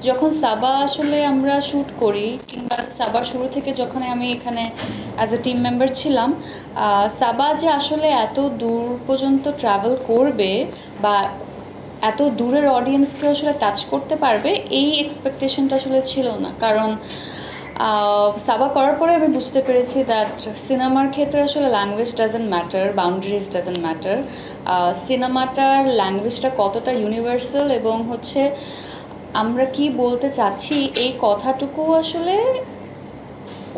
যখন সাবা আসলে আমরা শ্যুট করি কিংবা সাবার শুরু থেকে যখন আমি এখানে অ্যাজ এ টিম মেম্বার ছিলাম, সাবা যে আসলে এত দূর পর্যন্ত ট্রাভেল করবে বা এত দূরের অডিয়েন্সকে আসলে টাচ করতে পারবে এই এক্সপেকটেশনটা আসলে ছিল না। কারণ সাবা করার পরে আমি বুঝতে পেরেছি দ্যাট সিনেমার ক্ষেত্রে আসলে language doesn't matter, boundaries doesn't matter. সিনেমাটার ল্যাঙ্গুয়েজটা কতটা ইউনিভার্সাল এবং হচ্ছে আমরা কি বলতে চাচ্ছি এই কথাটুকু আসলে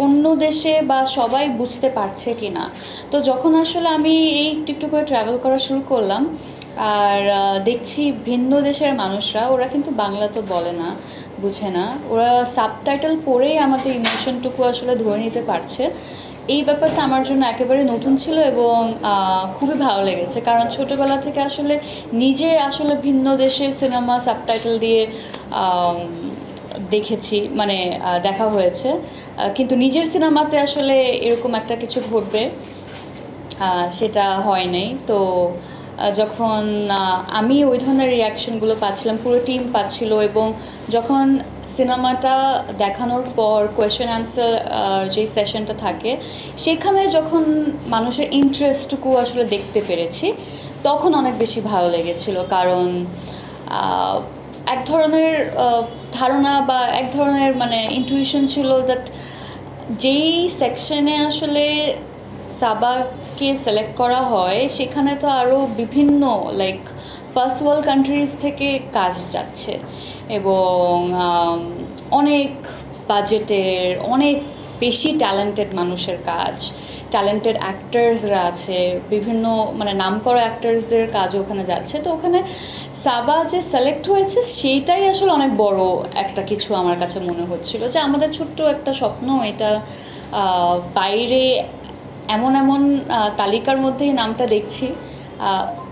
অন্য দেশে বা সবাই বুঝতে পারছে কি না। তো যখন আসলে আমি এই একটু করে ট্রাভেল করা শুরু করলাম আর দেখছি ভিন্ন দেশের মানুষরা, ওরা কিন্তু বাংলা তো বলে না, বুঝে না, ওরা সাবটাইটেল পড়েই আমাদের ইমোশনটুকু আসলে ধরে নিতে পারছে। এই ব্যাপারটা আমার জন্য একেবারে নতুন ছিল এবং খুবই ভালো লেগেছে। কারণ ছোটোবেলা থেকে আসলে নিজে আসলে ভিন্ন দেশের সিনেমা সাবটাইটেল দিয়ে দেখেছি, মানে দেখা হয়েছে, কিন্তু নিজের সিনেমাতে আসলে এরকম একটা কিছু ঘটবে সেটা হয় নাই। তো যখন আমি ওই ধরনের রিয়াকশনগুলো পাচ্ছিলাম, পুরো টিম পাচ্ছিল, এবং যখন সিনেমাটা দেখানোর পর কোয়েশ্চেন অ্যান্সার যেই সেশনটা থাকে সেখানে যখন মানুষের ইন্টারেস্টটুকু আসলে দেখতে পেরেছি তখন অনেক বেশি ভালো লেগেছিল। কারণ এক ধরনের ধারণা বা এক ধরনের মানে ইনটুইশন ছিল দ্যাট যেই সেকশনে আসলে সাবাকে সিলেক্ট করা হয় সেখানে তো আরও বিভিন্ন লাইক ফার্স্ট ওয়ার্ল্ড কান্ট্রিজ থেকে কাজ যাচ্ছে এবং অনেক বাজেটের, অনেক বেশি ট্যালেন্টেড মানুষের কাজ, ট্যালেন্টেড অ্যাক্টার্সরা আছে, বিভিন্ন মানে নামকরা অ্যাক্টার্সদের কাজও ওখানে যাচ্ছে। তো ওখানে সাবা যে সিলেক্ট হয়েছে সেইটাই আসলে অনেক বড় একটা কিছু আমার কাছে মনে হচ্ছিল, যে আমাদের ছোট্ট একটা স্বপ্ন এটা বাইরে এমন এমন তালিকার মধ্যেই নামটা দেখছি,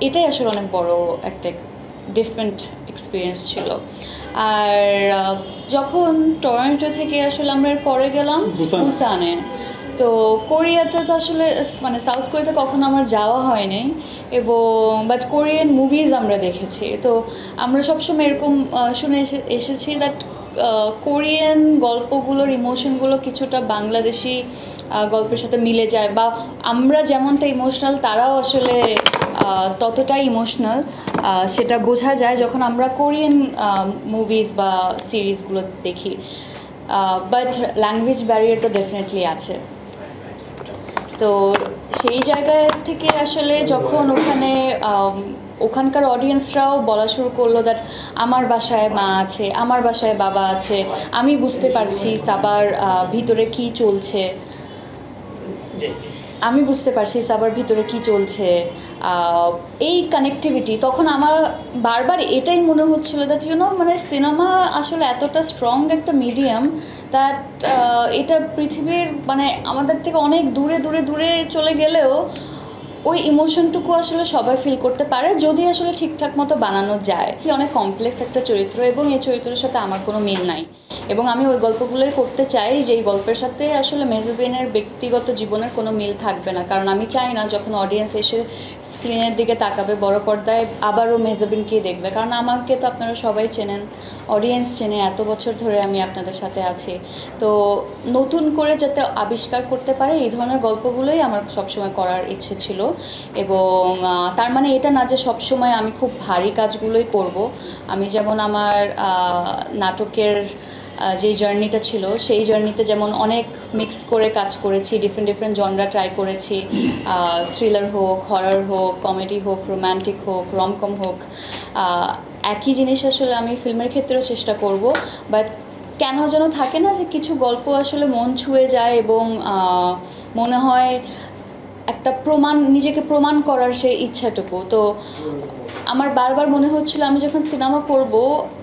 এটাই আসলে অনেক বড় একটা ডিফারেন্ট এক্সপিরিয়েন্স ছিল। আর যখন টরন্টো থেকে আসলে আমরা পরে গেলাম বুসানে, তো কোরিয়াতে তো আসলে মানে সাউথ কোরিয়াতে কখনো আমার যাওয়া হয়নি, এবং বাট কোরিয়ান মুভিজ আমরা দেখেছি। তো আমরা সবসময় এরকম শুনে এসেছি দ্যাট কোরিয়ান গল্পগুলোর ইমোশনগুলো কিছুটা বাংলাদেশি গল্পের সাথে মিলে যায়, বা আমরা যেমনটা ইমোশনাল তারাও আসলে ততটাই ইমোশনাল, সেটা বোঝা যায় যখন আমরা কোরিয়ান মুভিজ বা সিরিজগুলো দেখি। বাট ল্যাঙ্গুয়েজ ব্যারিয়ার তো ডেফিনেটলি আছে। তো সেই জায়গা থেকে আসলে যখন ওখানে ওখানকার অডিয়েন্সরাও বলা শুরু করলো দ্যাট আমার বাসায় মা আছে, আমার বাসায় বাবা আছে, আমি বুঝতে পারছি সাবার ভিতরে কি চলছে, আমি বুঝতে পারছি সাবার ভিতরে কি চলছে, এই কানেক্টিভিটি, তখন আমার বারবার এটাই মনে হচ্ছিল দ্যাট মানে সিনেমা আসলে এতটা স্ট্রং একটা মিডিয়াম দ্যাট এটা পৃথিবীর মানে আমাদের থেকে অনেক দূরে দূরে দূরে চলে গেলেও ওই ইমোশনটুকু আসলে সবাই ফিল করতে পারে যদি আসলে ঠিকঠাক মতো বানানো যায়। অনেক কমপ্লেক্স একটা চরিত্র এবং এই চরিত্রের সাথে আমার কোনো মিল নাই, এবং আমি ওই গল্পগুলোই করতে চাই যেই গল্পের সাথে আসলে মেহজাবিনের ব্যক্তিগত জীবনের কোনো মিল থাকবে না। কারণ আমি চাই না যখন অডিয়েন্স এসে স্ক্রিনের দিকে তাকাবে বড় পর্দায় আবারও মেহজাবিনকেই দেখবে, কারণ আমাকে তো আপনারা সবাই চেনেন, অডিয়েন্স চেনে, এত বছর ধরে আমি আপনাদের সাথে আছি। তো নতুন করে যাতে আবিষ্কার করতে পারে এই ধরনের গল্পগুলোই আমার সবসময় করার ইচ্ছে ছিল। এবং তার মানে এটা না যে সবসময় আমি খুব ভারী কাজগুলোই করব। আমি যেমন আমার নাটকের যে জার্নিটা ছিল সেই জার্নিতে যেমন অনেক মিক্স করে কাজ করেছি, ডিফারেন্ট জনরা ট্রাই করেছি, থ্রিলার হোক, হরর হোক, কমেডি হোক, রোম্যান্টিক হোক, রমকম হোক, একই জিনিস আসলে আমি ফিল্মের ক্ষেত্রেও চেষ্টা করব। বাট কেন যেন থাকে না যে কিছু গল্প আসলে মন ছুঁয়ে যায় এবং মনে হয় একটা নিজেকে প্রমাণ করার সেই ইচ্ছাটুকু। তো আমার বারবার মনে হচ্ছিল আমি যখন সিনেমা করব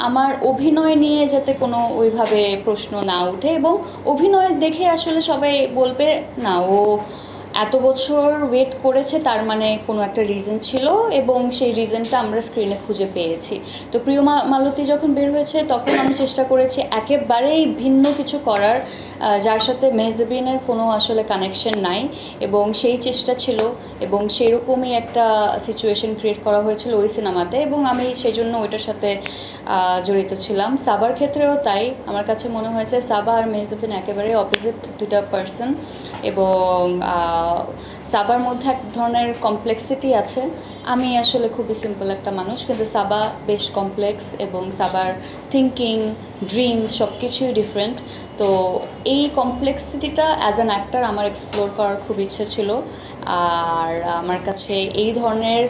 আমার অভিনয় নিয়ে যাতে কোনো ওইভাবে প্রশ্ন না ওঠে, এবং অভিনয় দেখে আসলে সবাই বলবে না ও এত বছর ওয়েট করেছে তার মানে কোনো একটা রিজন ছিল এবং সেই রিজনটা আমরা স্ক্রিনে খুঁজে পেয়েছি। তো প্রিয় মালতী যখন বের হয়েছে তখন আমি চেষ্টা করেছি একেবারেই ভিন্ন কিছু করার, যার সাথে মেহজাবিনের কোনো আসলে কানেকশন নাই, এবং সেই চেষ্টা ছিল এবং সেরকমই একটা সিচুয়েশন ক্রিয়েট করা হয়েছিল ওই সিনেমাতে, এবং আমি সেই জন্য ওইটার সাথে জড়িত ছিলাম। সাবার ক্ষেত্রেও তাই, আমার কাছে মনে হয়েছে সাবা আর মেহজাবিন একেবারে অপোজিট দুটা পার্সন, এবং সাবার মধ্যে এক ধরনের কমপ্লেক্সিটি আছে। আমি আসলে খুবই সিম্পল একটা মানুষ, কিন্তু সাবা বেশ কমপ্লেক্স, এবং সাবার থিঙ্কিং, ড্রিমস সব কিছুই ডিফারেন্ট। তো এই কমপ্লেক্সিটিটা অ্যাজ অ্যান অ্যাক্টর আমার এক্সপ্লোর করার খুব ইচ্ছে ছিল, আর আমার কাছে এই ধরনের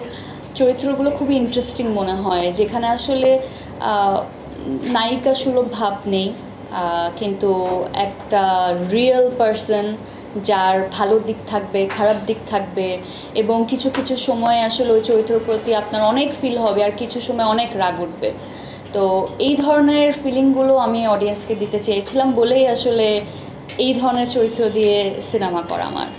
চরিত্রগুলো খুবই ইন্টারেস্টিং মনে হয়, যেখানে আসলে নায়িকা সুলভ ভাব নেই, কিন্তু একটা রিয়েল পারসন যার ভালো দিক থাকবে, খারাপ দিক থাকবে, এবং কিছু কিছু সময় আসলে ওই চরিত্রের প্রতি আপনার অনেক ফিল হবে আর কিছু সময় অনেক রাগ উঠবে। তো এই ধরনের ফিলিংগুলো আমি অডিয়েন্সকে দিতে চেয়েছিলাম বলেই আসলে এই ধরনের চরিত্র দিয়ে সিনেমা করা আমার।